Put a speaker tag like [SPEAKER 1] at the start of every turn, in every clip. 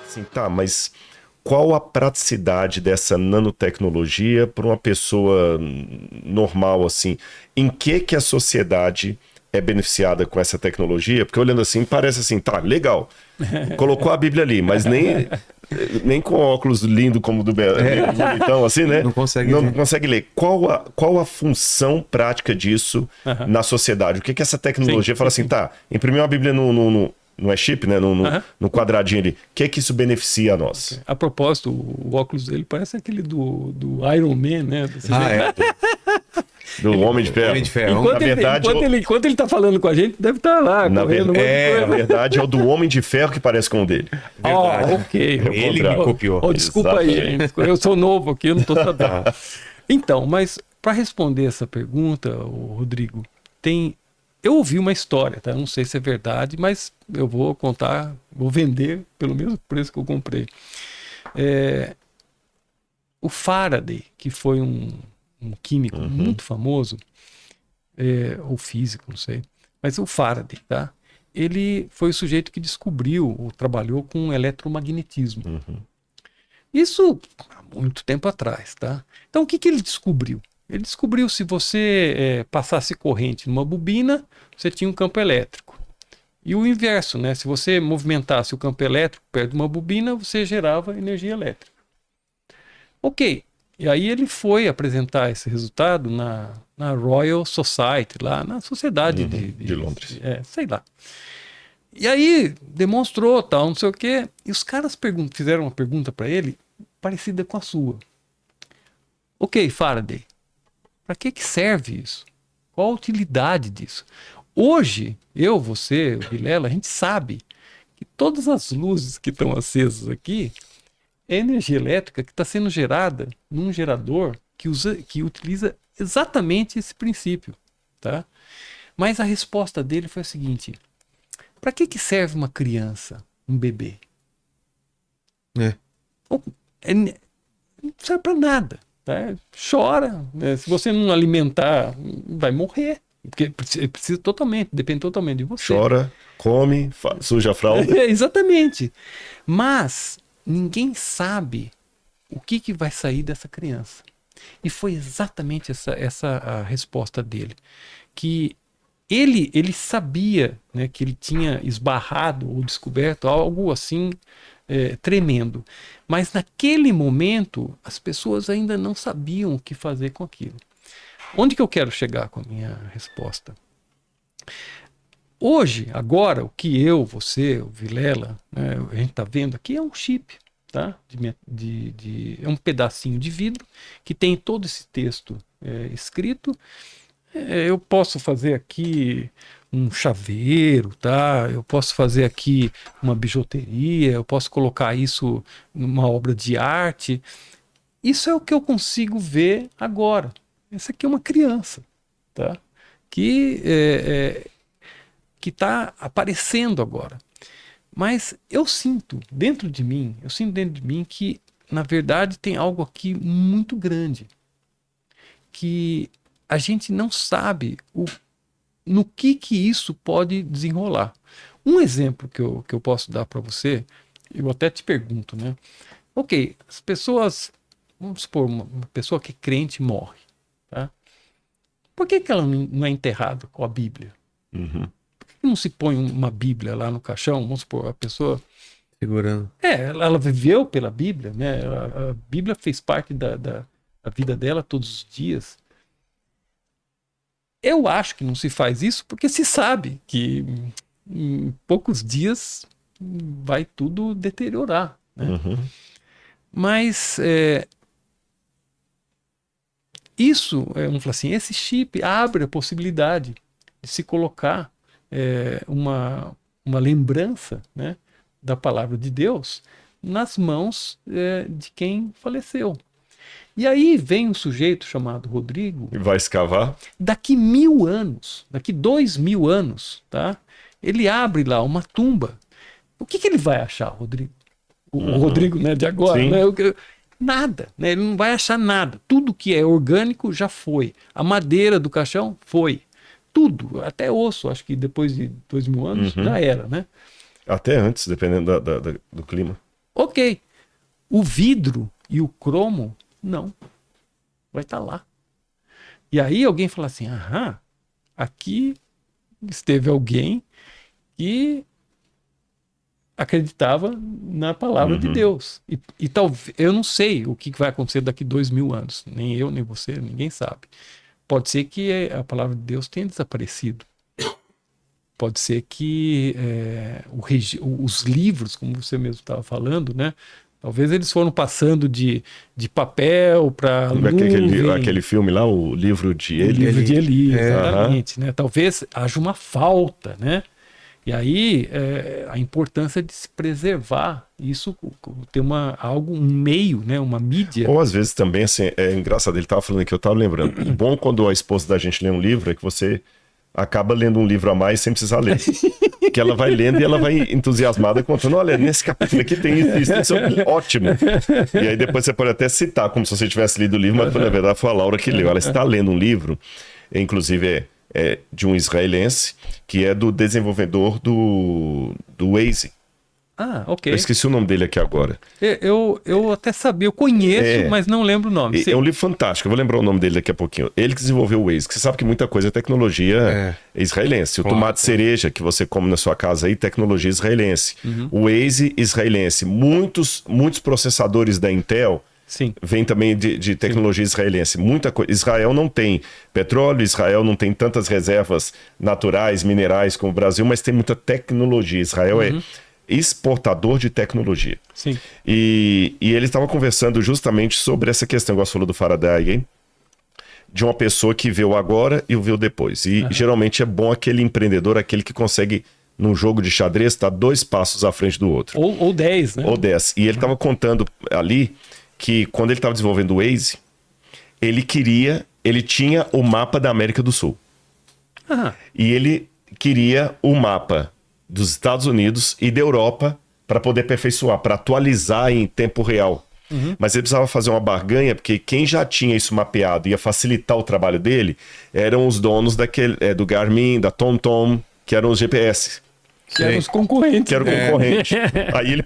[SPEAKER 1] Assim, tá, mas qual a praticidade dessa nanotecnologia para uma pessoa normal, assim? Em que a sociedade é beneficiada com essa tecnologia? Porque olhando assim, parece assim, tá, legal. Colocou a Bíblia ali, mas nem com óculos lindo como o do bonitão, assim, né?
[SPEAKER 2] Não consegue
[SPEAKER 1] Não
[SPEAKER 2] ver.
[SPEAKER 1] consegue ler. Qual a função prática disso
[SPEAKER 3] Aham.
[SPEAKER 1] na sociedade? O que essa
[SPEAKER 3] Sim,
[SPEAKER 1] tecnologia fala
[SPEAKER 3] sim,
[SPEAKER 1] assim,
[SPEAKER 3] sim.
[SPEAKER 1] tá, imprimir uma Bíblia não é chip, né?
[SPEAKER 3] Aham.
[SPEAKER 1] No quadradinho ali. O que isso beneficia a nós?
[SPEAKER 3] A propósito, o óculos dele parece aquele do Iron Man, né? Você
[SPEAKER 2] Ah,
[SPEAKER 3] vê?
[SPEAKER 2] é.
[SPEAKER 1] Do Homem de Ferro.
[SPEAKER 2] Homem de Ferro.
[SPEAKER 3] Enquanto,
[SPEAKER 1] Na verdade,
[SPEAKER 3] enquanto ele tá falando com a gente, deve estar lá,
[SPEAKER 1] Na, ver-
[SPEAKER 3] correndo um monte de
[SPEAKER 1] na
[SPEAKER 3] coisa.
[SPEAKER 1] verdade, é o do Homem de Ferro que parece com o dele.
[SPEAKER 2] Verdade.
[SPEAKER 3] Ok.
[SPEAKER 2] Ele me
[SPEAKER 1] contrário.
[SPEAKER 2] copiou.
[SPEAKER 3] Oh, desculpa aí,
[SPEAKER 1] Exatamente.
[SPEAKER 3] gente. Eu sou novo aqui, eu não tô sabendo. Então, mas para responder essa pergunta, ô Rodrigo, eu ouvi uma história, tá? Eu não sei se é verdade, mas eu vou contar, vou vender pelo mesmo preço que eu comprei. O Faraday, que foi um químico muito famoso, ou físico, não sei, mas o Faraday, tá? Ele foi o sujeito que descobriu ou trabalhou com eletromagnetismo. Isso há muito tempo atrás, tá? Então, o que ele descobriu? Ele descobriu se você passasse corrente numa bobina, você tinha um campo elétrico. E o inverso, né? Se você movimentasse o campo elétrico perto de uma bobina, você gerava energia elétrica. Ok. E aí ele foi apresentar esse resultado na Royal Society, lá na Sociedade
[SPEAKER 1] De Londres.
[SPEAKER 3] sei lá. E aí demonstrou, tal, não sei o quê. E os caras fizeram uma pergunta para ele parecida com a sua. Ok, Faraday, para que serve isso? Qual a utilidade disso? Hoje, você, o Vilela, a gente sabe que todas as luzes que estão acesas aqui é energia elétrica que está sendo gerada num gerador que utiliza exatamente esse princípio, tá? Mas a resposta dele foi a seguinte: para que serve uma criança, um bebê?
[SPEAKER 2] É.
[SPEAKER 3] Não serve para nada, tá? Chora, né? Se você não alimentar, vai morrer, porque precisa totalmente, depende totalmente de você.
[SPEAKER 1] Chora, come, suja a fralda.
[SPEAKER 3] Exatamente. Mas ninguém sabe o que vai sair dessa criança. E foi exatamente essa a resposta dele. Que ele sabia, né, que ele tinha esbarrado ou descoberto algo assim tremendo. Mas naquele momento, as pessoas ainda não sabiam o que fazer com aquilo. Onde que eu quero chegar com a minha resposta? Hoje, agora, o que você, o Vilela, né, a gente está vendo aqui é um chip, tá? É um pedacinho de vidro que tem todo esse texto escrito. Eu posso fazer aqui um chaveiro, tá? Eu posso fazer aqui uma bijuteria, eu posso colocar isso numa obra de arte. Isso é o que eu consigo ver agora. Essa aqui é uma criança, tá? Que está aparecendo agora. Mas eu sinto dentro de mim que, na verdade, tem algo aqui muito grande. Que a gente não sabe no que isso pode desenrolar. Um exemplo que eu posso dar para você, eu até te pergunto, né? Ok, as pessoas, vamos supor, uma pessoa que é crente morre, tá? Por que ela não é enterrada com a Bíblia? Por que não se põe uma Bíblia lá no caixão? Vamos supor, a pessoa...
[SPEAKER 2] Segurando.
[SPEAKER 3] Ela viveu pela Bíblia, né? A Bíblia fez parte da vida dela todos os dias. Eu acho que não se faz isso porque se sabe que em poucos dias vai tudo deteriorar, né? Mas vamos falar assim, esse chip abre a possibilidade de se colocar uma lembrança, né, da palavra de Deus nas mãos de quem faleceu. E aí vem um sujeito chamado Rodrigo.
[SPEAKER 1] E vai escavar?
[SPEAKER 3] Daqui 1000 anos, daqui 2000 anos, tá? Ele abre lá uma tumba. O que ele vai achar, Rodrigo? O Rodrigo, né, de agora,
[SPEAKER 1] Sim.
[SPEAKER 3] né? Nada, né? Ele não vai achar nada. Tudo que é orgânico já foi. A madeira do caixão foi. Tudo, até osso, acho que depois de 2000 anos já era, né?
[SPEAKER 1] Até antes, dependendo do clima.
[SPEAKER 3] Ok. O vidro e o cromo, não. Vai estar lá. E aí alguém fala assim, aham, aqui esteve alguém que acreditava na palavra de Deus. E talvez, eu não sei o que vai acontecer daqui 2000 anos. Nem eu, nem você, ninguém sabe. Pode ser que a palavra de Deus tenha desaparecido. Pode ser que os livros, como você mesmo estava falando, né? Talvez eles foram passando de papel para nuvem.
[SPEAKER 1] Aquele filme lá, o livro de Eli.
[SPEAKER 3] O livro de Eli, exatamente. Né? Talvez haja uma falta, né? E aí a importância de se preservar isso, ter um meio, né? Uma mídia.
[SPEAKER 1] Ou às vezes também, assim, é engraçado, ele estava falando que eu estava lembrando. O bom quando a esposa da gente lê um livro é que você acaba lendo um livro a mais sem precisar ler. Que ela vai lendo e ela vai entusiasmada contando, olha, nesse capítulo aqui tem isso é ótimo. E aí depois você pode até citar como se você tivesse lido o livro, mas na verdade foi a Laura que leu. Ela está lendo um livro, inclusive é de um israelense, que é do desenvolvedor do Waze.
[SPEAKER 3] Ah, ok.
[SPEAKER 1] Eu esqueci o nome dele aqui agora.
[SPEAKER 3] Eu até sabia, eu conheço, mas não lembro o nome.
[SPEAKER 1] É um livro fantástico, eu vou lembrar o nome dele daqui a pouquinho. Ele que desenvolveu o Waze, que você sabe que muita coisa é tecnologia israelense. O tomate cereja que você come na sua casa aí, tecnologia israelense. O Waze israelense. Muitos processadores da Intel vêm também de tecnologia israelense. Muita coisa. Israel não tem petróleo, Israel não tem tantas reservas naturais, minerais como o Brasil, mas tem muita tecnologia. Israel é exportador de tecnologia.
[SPEAKER 3] Sim.
[SPEAKER 1] E ele estava conversando justamente sobre essa questão, igual você falou do Faraday, hein? De uma pessoa que vê o agora e o vê o depois. E geralmente é bom aquele empreendedor, aquele que consegue, num jogo de xadrez, estar 2 passos à frente do outro.
[SPEAKER 3] Ou 10, né?
[SPEAKER 1] Ou 10. E ele estava contando ali que quando ele estava desenvolvendo o Waze, ele tinha o mapa da América do Sul. E ele queria o mapa dos Estados Unidos e da Europa para poder aperfeiçoar, para atualizar em tempo real. Mas ele precisava fazer uma barganha, porque quem já tinha isso mapeado e ia facilitar o trabalho dele eram os donos do Garmin, da TomTom, que eram os GPS.
[SPEAKER 3] Que eram os concorrentes.
[SPEAKER 1] Que eram concorrentes. Aí ele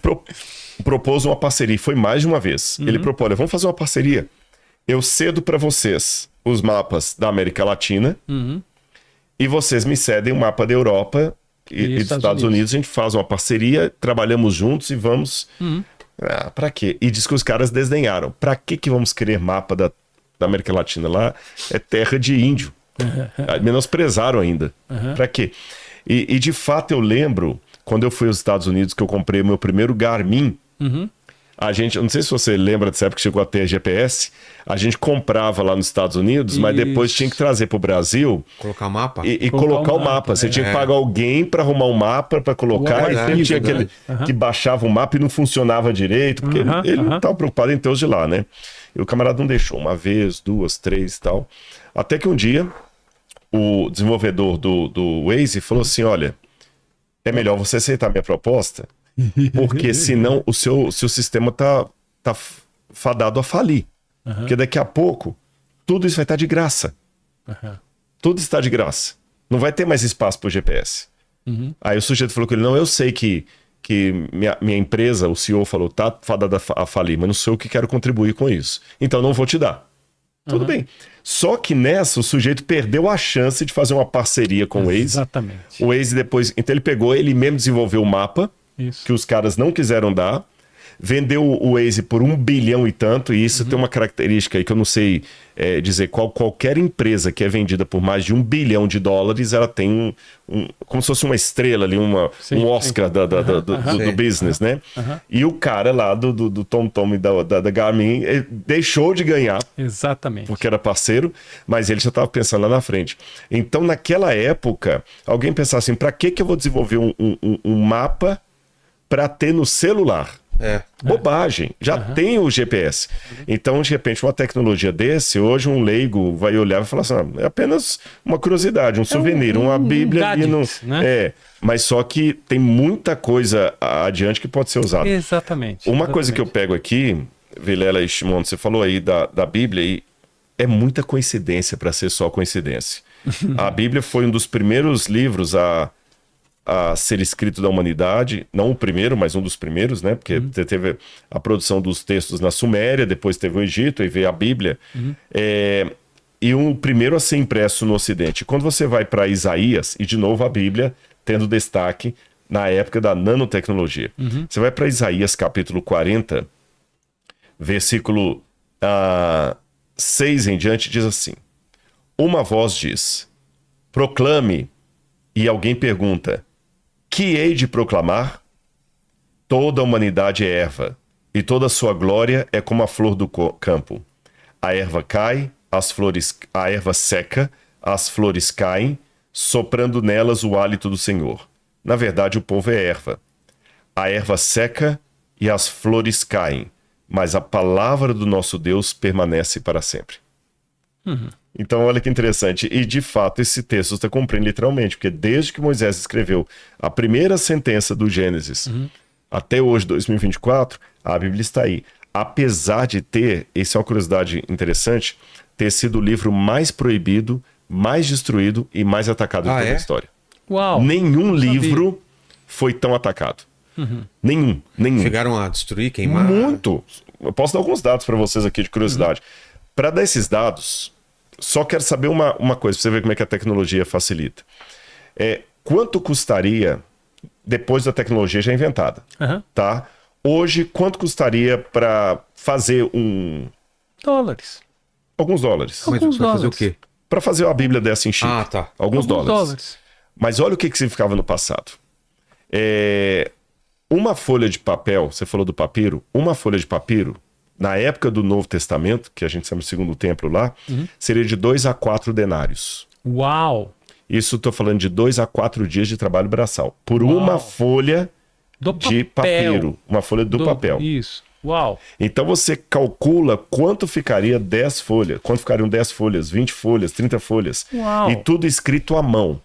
[SPEAKER 1] propôs uma parceria, e foi mais de uma vez. Ele propôs, olha, vamos fazer uma parceria. Eu cedo para vocês os mapas da América Latina e vocês me cedem o mapa da Europa e dos Estados Unidos. A gente faz uma parceria, trabalhamos juntos e vamos... pra quê? E diz que os caras desdenharam. Pra que vamos querer mapa da América Latina? Lá é terra de índio. Menosprezaram ainda. Pra quê? E de fato eu lembro, quando eu fui aos Estados Unidos, que eu comprei o meu primeiro Garmin, a gente, eu não sei se você lembra dessa época que chegou a ter GPS, a gente comprava lá nos Estados Unidos, mas depois tinha que trazer pro Brasil.
[SPEAKER 2] Colocar mapa?
[SPEAKER 1] E colocar o mapa. Você tinha que pagar alguém para arrumar um mapa para colocar. E sempre tinha aquele que baixava o mapa e não funcionava direito, porque ele não estava preocupado em ter os de lá, né? E o camarada não deixou, 1 vez, 2, 3 e tal. Até que um dia, o desenvolvedor do Waze falou assim, olha, é melhor você aceitar minha proposta, porque senão o seu sistema tá fadado a falir. Porque daqui a pouco, tudo isso vai estar de graça. Tudo está de graça. Não vai ter mais espaço para o GPS. Aí o sujeito falou com ele, não, eu sei que minha empresa, o CEO falou, tá fadada a falir, mas não sou eu que quero contribuir com isso. Então não vou te dar. Tudo bem. Só que nessa, o sujeito perdeu a chance de fazer uma parceria com o Waze.
[SPEAKER 3] Exatamente.
[SPEAKER 1] O Waze depois... Então ele mesmo desenvolveu o mapa, que os caras não quiseram dar, vendeu o Waze por 1 bilhão e tanto, e isso tem uma característica aí que eu não sei dizer qualquer empresa que é vendida por mais de $1 bilhão, ela tem como se fosse uma estrela ali, um Oscar do business, né? E o cara lá do TomTom e da Garmin deixou de ganhar.
[SPEAKER 3] Exatamente.
[SPEAKER 1] Porque era parceiro, mas ele já estava pensando lá na frente. Então, naquela época, alguém pensava assim, para que eu vou desenvolver um mapa para ter no celular? Bobagem, já tem o GPS. Então, de repente, uma tecnologia desse, hoje um leigo vai olhar e falar assim, é apenas uma curiosidade, um souvenir, uma bíblia ali no... né? Mas só que tem muita coisa adiante que pode ser usada.
[SPEAKER 3] Exatamente.
[SPEAKER 1] Uma coisa que eu pego aqui, Vilela e Shimon, você falou aí da Bíblia, e é muita coincidência para ser só coincidência. A Bíblia foi um dos primeiros livros a a ser escrito da humanidade, não o primeiro, mas um dos primeiros, né? Porque você teve a produção dos textos na Suméria, depois teve o Egito, aí veio a Bíblia. E o primeiro a ser impresso no Ocidente. Quando você vai para Isaías, e de novo a Bíblia tendo destaque na época da nanotecnologia. Você vai para Isaías capítulo 40, versículo 6 em diante, diz assim: uma voz diz, proclame, e alguém pergunta, que hei de proclamar? Toda a humanidade é erva, e toda a sua glória é como a flor do campo. A erva cai, a erva seca, as flores caem, soprando nelas o hálito do Senhor. Na verdade, o povo é erva. A erva seca e as flores caem, mas a palavra do nosso Deus permanece para sempre. Então, olha que interessante. E, de fato, esse texto está cumprindo literalmente, porque desde que Moisés escreveu a primeira sentença do Gênesis até hoje, 2024, a Bíblia está aí. Apesar de ter, essa é uma curiosidade interessante, ter sido o livro mais proibido, mais destruído e mais atacado de toda a história.
[SPEAKER 3] Uau!
[SPEAKER 1] Nenhum livro foi tão atacado. Nenhum.
[SPEAKER 2] Chegaram a destruir, queimar?
[SPEAKER 1] Muito. Eu posso dar alguns dados para vocês aqui de curiosidade. Para dar esses dados, só quero saber uma coisa, para você ver como é que a tecnologia facilita. Quanto custaria, depois da tecnologia já inventada, tá? Hoje, quanto custaria para fazer
[SPEAKER 3] Dólares.
[SPEAKER 1] alguns dólares?
[SPEAKER 2] Mas
[SPEAKER 3] Alguns
[SPEAKER 2] vai fazer o
[SPEAKER 3] dólares.
[SPEAKER 2] quê?
[SPEAKER 1] Para fazer uma Bíblia dessa em chip.
[SPEAKER 2] Ah, tá.
[SPEAKER 1] Alguns dólares. Mas olha o que significava no passado. Uma folha de papel, você falou do papiro, uma folha de papiro, na época do Novo Testamento, que a gente chama de Segundo Templo lá, seria de 2 a 4 denários.
[SPEAKER 3] Uau!
[SPEAKER 1] Isso estou falando de 2 a 4 dias de trabalho braçal. Por uma folha de papiro. Uma folha do papel.
[SPEAKER 3] Isso. Uau!
[SPEAKER 1] Então você calcula quanto ficaria 10 folhas. Quanto ficariam 10 folhas, 20 folhas, 30 folhas.
[SPEAKER 3] Uau.
[SPEAKER 1] E tudo escrito à mão.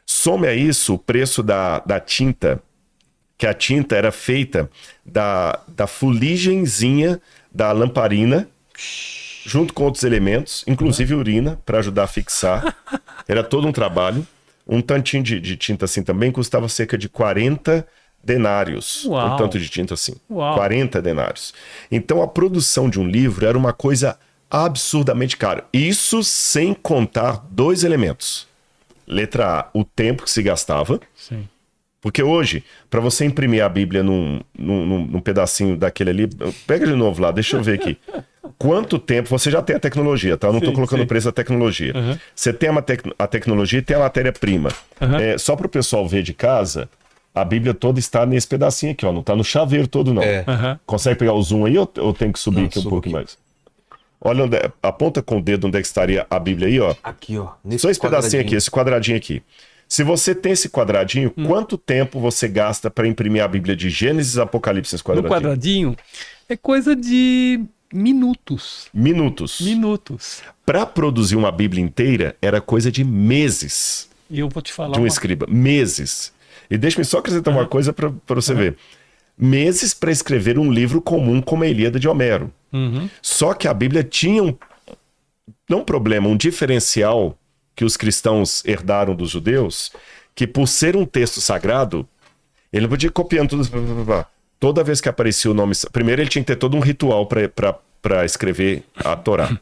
[SPEAKER 1] Some a isso o preço da tinta, que a tinta era feita da fuligenzinha da lamparina, junto com outros elementos, inclusive urina, para ajudar a fixar. Era todo um trabalho. Um tantinho de tinta assim também custava cerca de 40 denários.
[SPEAKER 3] Uau.
[SPEAKER 1] Um tanto de tinta assim.
[SPEAKER 3] Uau.
[SPEAKER 1] 40 denários. Então a produção de um livro era uma coisa absurdamente cara. Isso sem contar 2 elementos. Letra A, o tempo que se gastava.
[SPEAKER 3] Sim.
[SPEAKER 1] Porque hoje, para você imprimir a Bíblia num pedacinho daquele ali... Pega de novo lá, deixa eu ver aqui. Quanto tempo... Você já tem a tecnologia, tá? Eu não estou colocando o preço da tecnologia. Você tem a tecnologia e tem a matéria-prima. Só para o pessoal ver de casa, a Bíblia toda está nesse pedacinho aqui, ó. Não está no chaveiro todo, não. Consegue pegar o zoom aí ou tem que subir aqui um pouco mais? Olha, aponta com o dedo onde é que estaria a Bíblia aí, ó.
[SPEAKER 2] Aqui, ó. Nesse
[SPEAKER 1] Só esse pedacinho aqui, esse quadradinho aqui. Se você tem esse quadradinho, quanto tempo você gasta para imprimir a Bíblia de Gênesis a Apocalipse nesse
[SPEAKER 3] No
[SPEAKER 1] quadradinho?
[SPEAKER 3] quadradinho é coisa de minutos.
[SPEAKER 1] Minutos. Para produzir uma Bíblia inteira, era coisa de meses
[SPEAKER 3] E eu vou te falar
[SPEAKER 1] de um escriba. Meses. E deixa-me só acrescentar uma coisa para você ver. Meses para escrever um livro comum como a Ilíada de Homero. Só que a Bíblia tinha um diferencial que os cristãos herdaram dos judeus, que por ser um texto sagrado, ele não podia ir copiando tudo. Toda vez que aparecia o nome... Primeiro ele tinha que ter todo um ritual para escrever a Torá.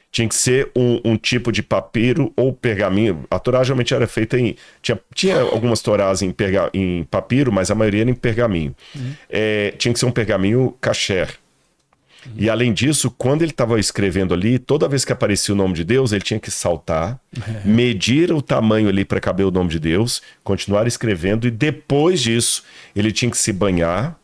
[SPEAKER 1] Tinha que ser um tipo de papiro ou pergaminho. A Torá geralmente era feita em... Tinha algumas Torás em papiro, mas a maioria era em pergaminho. Tinha que ser um pergaminho kasher. E além disso, quando ele estava escrevendo ali, toda vez que aparecia o nome de Deus, ele tinha que saltar, medir o tamanho ali para caber o nome de Deus, continuar escrevendo, e depois disso, ele tinha que se banhar,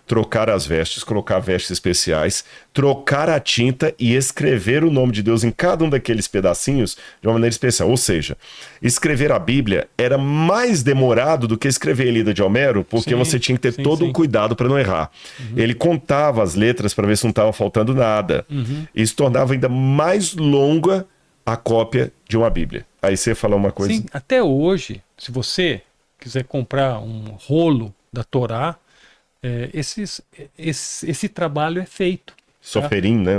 [SPEAKER 1] trocar as vestes, colocar vestes especiais, trocar a tinta e escrever o nome de Deus em cada um daqueles pedacinhos de uma maneira especial. Ou seja, escrever a Bíblia era mais demorado do que escrever a Ilíada de Homero, porque você tinha que ter todo um cuidado para não errar. Ele contava as letras para ver se não estava faltando nada. Isso tornava ainda mais longa a cópia de uma Bíblia. Aí você fala uma coisa...
[SPEAKER 3] Sim, até hoje, se você quiser comprar um rolo da Torá, esse trabalho é feito.
[SPEAKER 1] Soferim, né?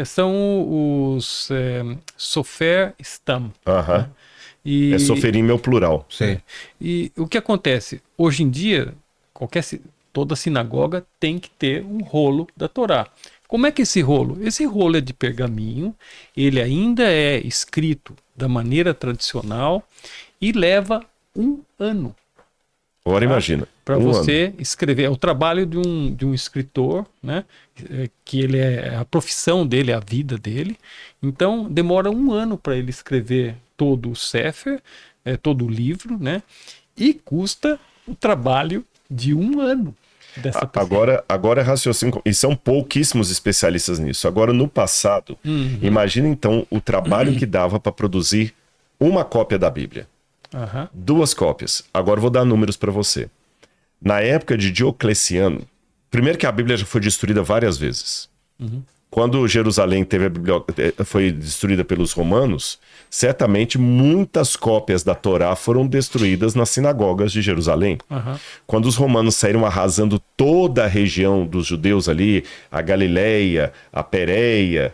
[SPEAKER 3] São os Sofer Stam.
[SPEAKER 1] Aham.
[SPEAKER 3] E,
[SPEAKER 1] soferim é o plural.
[SPEAKER 2] Sim.
[SPEAKER 3] e o que acontece? Hoje em dia, toda sinagoga tem que ter um rolo da Torá. Como é que esse rolo? Esse rolo é de pergaminho, ele ainda é escrito da maneira tradicional e leva um ano.
[SPEAKER 1] Agora imagina.
[SPEAKER 3] Para
[SPEAKER 1] um
[SPEAKER 3] você
[SPEAKER 1] ano.
[SPEAKER 3] escrever. É o trabalho de um escritor, né? Que ele a profissão dele, a vida dele. Então, demora um ano para ele escrever todo o Sefer, todo o livro, né? E custa o trabalho de um ano dessa pessoa.
[SPEAKER 1] Agora é raciocínio. E são pouquíssimos especialistas nisso. Agora, no passado, imagina então o trabalho que dava para produzir uma cópia da Bíblia. 2 cópias. Agora eu vou dar números para você. Na época de Diocleciano, primeiro que a Bíblia já foi destruída várias vezes. Quando Jerusalém foi destruída pelos romanos, certamente muitas cópias da Torá foram destruídas nas sinagogas de Jerusalém. Quando os romanos saíram arrasando toda a região dos judeus ali, a Galileia, a Pérea,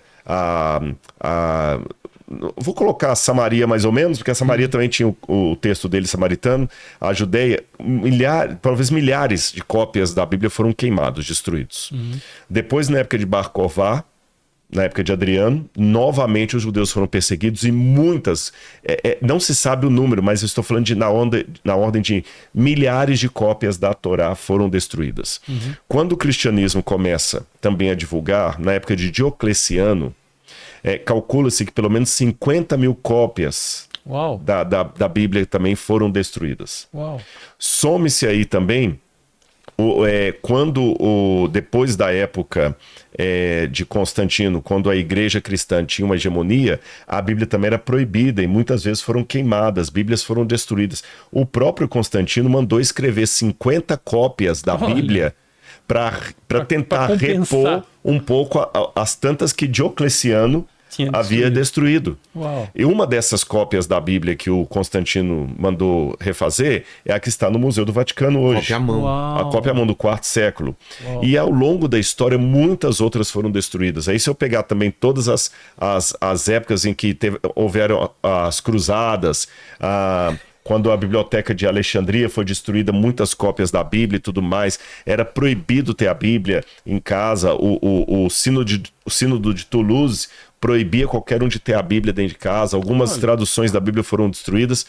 [SPEAKER 1] vou colocar a Samaria mais ou menos, porque a Samaria também tinha o texto dele samaritano, a Judeia, talvez milhares de cópias da Bíblia foram queimados, destruídos. Depois, na época de Bar Kokhba, na época de Adriano, novamente os judeus foram perseguidos e muitas, não se sabe o número, mas eu estou falando na ordem de milhares de cópias da Torá foram destruídas. Quando o cristianismo começa também a divulgar, na época de Diocleciano, calcula-se que pelo menos 50 mil cópias da Bíblia também foram destruídas. Some-se aí também, depois da época de Constantino, quando a igreja cristã tinha uma hegemonia, a Bíblia também era proibida e muitas vezes foram queimadas, Bíblias foram destruídas. O próprio Constantino mandou escrever 50 cópias da Bíblia para tentar repor um pouco as tantas que Diocleciano havia destruído. E uma dessas cópias da Bíblia que o Constantino mandou refazer é a que está no Museu do Vaticano hoje.
[SPEAKER 2] Cópia à mão.
[SPEAKER 1] A cópia à mão do 4º século. E ao longo da história, muitas outras foram destruídas. Aí se eu pegar também todas as épocas em que houveram as cruzadas, quando a biblioteca de Alexandria foi destruída, muitas cópias da Bíblia e tudo mais, era proibido ter a Bíblia em casa. O sínodo de Toulouse proibia qualquer um de ter a Bíblia dentro de casa. Algumas traduções da Bíblia foram destruídas.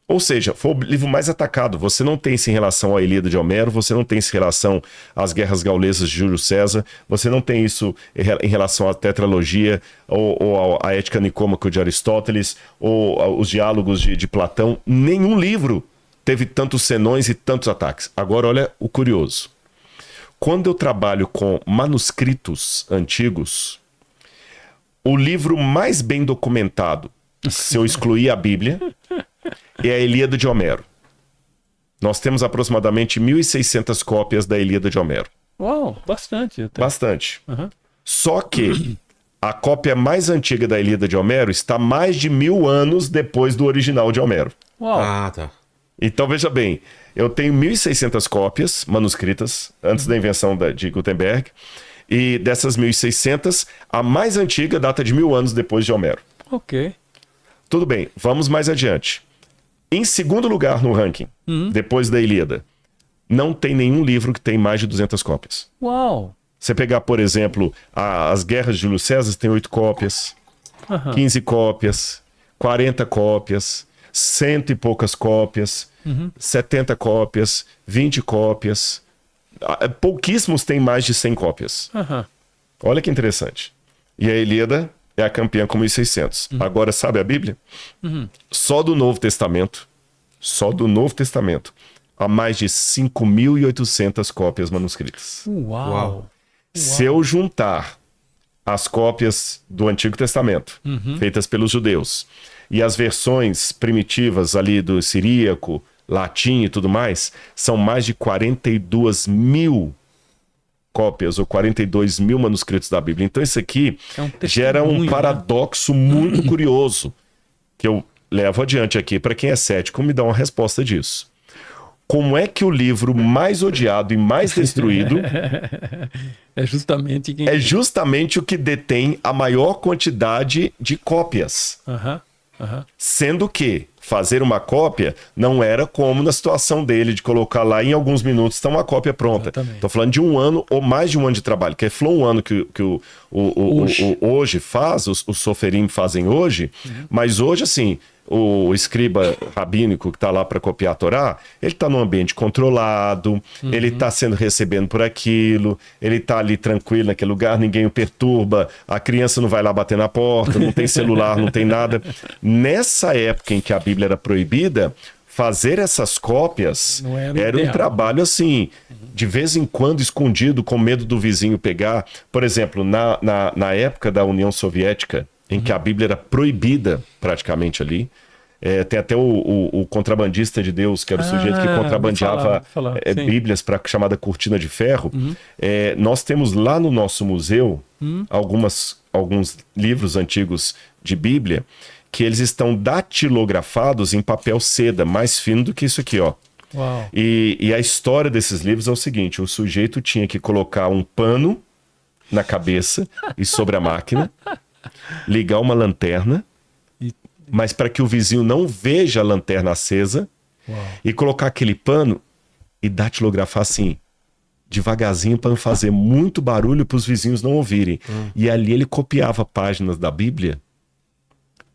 [SPEAKER 1] Ou seja, foi o livro mais atacado. Você não tem isso em relação à Ilíada de Homero, você não tem isso em relação às guerras gaulesas de Júlio César, você não tem isso em relação à tetralogia, ou à Ética Nicômaco de Aristóteles, ou os diálogos de Platão. Nenhum livro teve tantos senões e tantos ataques. Agora, olha o curioso. Quando eu trabalho com manuscritos antigos, o livro mais bem documentado, se eu excluir a Bíblia, é a Ilíada de Homero. Nós temos aproximadamente 1.600 cópias da Ilíada de Homero.
[SPEAKER 3] Bastante. Até.
[SPEAKER 1] Bastante. Só que a cópia mais antiga da Ilíada de Homero está mais de 1000 anos depois do original de Homero.
[SPEAKER 2] Tá.
[SPEAKER 1] Então, veja bem, eu tenho 1.600 cópias manuscritas antes da invenção de Gutenberg, e dessas 1.600, a mais antiga data de 1000 anos depois de Homero. Tudo bem, vamos mais adiante. Em segundo lugar no ranking, depois da Ilíada, não tem nenhum livro que tem mais de 200 cópias. Você pegar, por exemplo, as Guerras de Júlio César, tem 8 cópias, 15 cópias, 40 cópias, 100 e poucas cópias, 70 cópias, 20 cópias. Pouquíssimos têm mais de 100 cópias. Olha que interessante. E a Ilíada é a campeã com 1.600. Agora, sabe a Bíblia? Só do Novo Testamento, há mais de 5.800 cópias manuscritas. Se eu juntar as cópias do Antigo Testamento, feitas pelos judeus, e as versões primitivas ali do siríaco, latim e tudo mais, são mais de 42.000 cópias ou 42.000 manuscritos da Bíblia. Então isso aqui gera um paradoxo muito curioso, que eu levo adiante aqui para quem é cético me dá uma resposta disso. Como é que o livro mais odiado e mais destruído
[SPEAKER 3] é justamente
[SPEAKER 1] o que detém a maior quantidade de cópias?
[SPEAKER 3] Aham.
[SPEAKER 1] Sendo que fazer uma cópia não era como na situação dele, de colocar lá em alguns minutos está uma cópia pronta.
[SPEAKER 3] Exatamente.
[SPEAKER 1] Estou falando de 1 ano ou mais de 1 ano de trabalho, que falou 1 ano que hoje faz, os soferim fazem hoje, mas hoje, assim, o escriba rabínico que está lá para copiar a Torá, ele está num ambiente controlado, ele está recebendo por aquilo, ele está ali tranquilo naquele lugar, ninguém o perturba, a criança não vai lá bater na porta, não tem celular, não tem nada. Nessa época em que a Bíblia era proibida, fazer essas cópias
[SPEAKER 3] Não era
[SPEAKER 1] era um
[SPEAKER 3] ideal.
[SPEAKER 1] trabalho assim, de vez em quando escondido, com medo do vizinho pegar. Por exemplo, na época da União Soviética, em que a Bíblia era proibida praticamente ali, tem até o contrabandista de Deus, que era o sujeito que contrabandeava
[SPEAKER 3] sim.
[SPEAKER 1] Bíblias para a chamada cortina de ferro. Nós temos lá no nosso museu alguns livros antigos de Bíblia que eles estão datilografados em papel seda, mais fino do que isso aqui, ó.
[SPEAKER 3] Uau.
[SPEAKER 1] E a história desses livros é o seguinte: o sujeito tinha que colocar um pano na cabeça e sobre a máquina, ligar uma lanterna, mas para que o vizinho não veja a lanterna acesa, e colocar aquele pano e datilografar assim, devagarzinho, para não fazer muito barulho para os vizinhos não ouvirem. E ali ele copiava páginas da Bíblia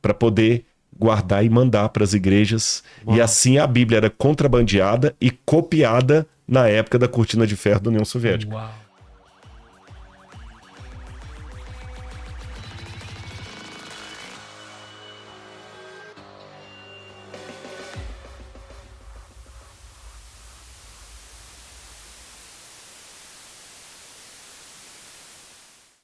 [SPEAKER 1] para poder guardar e mandar para as igrejas. E assim a Bíblia era contrabandeada e copiada na época da cortina de ferro da União Soviética.
[SPEAKER 3] Uau.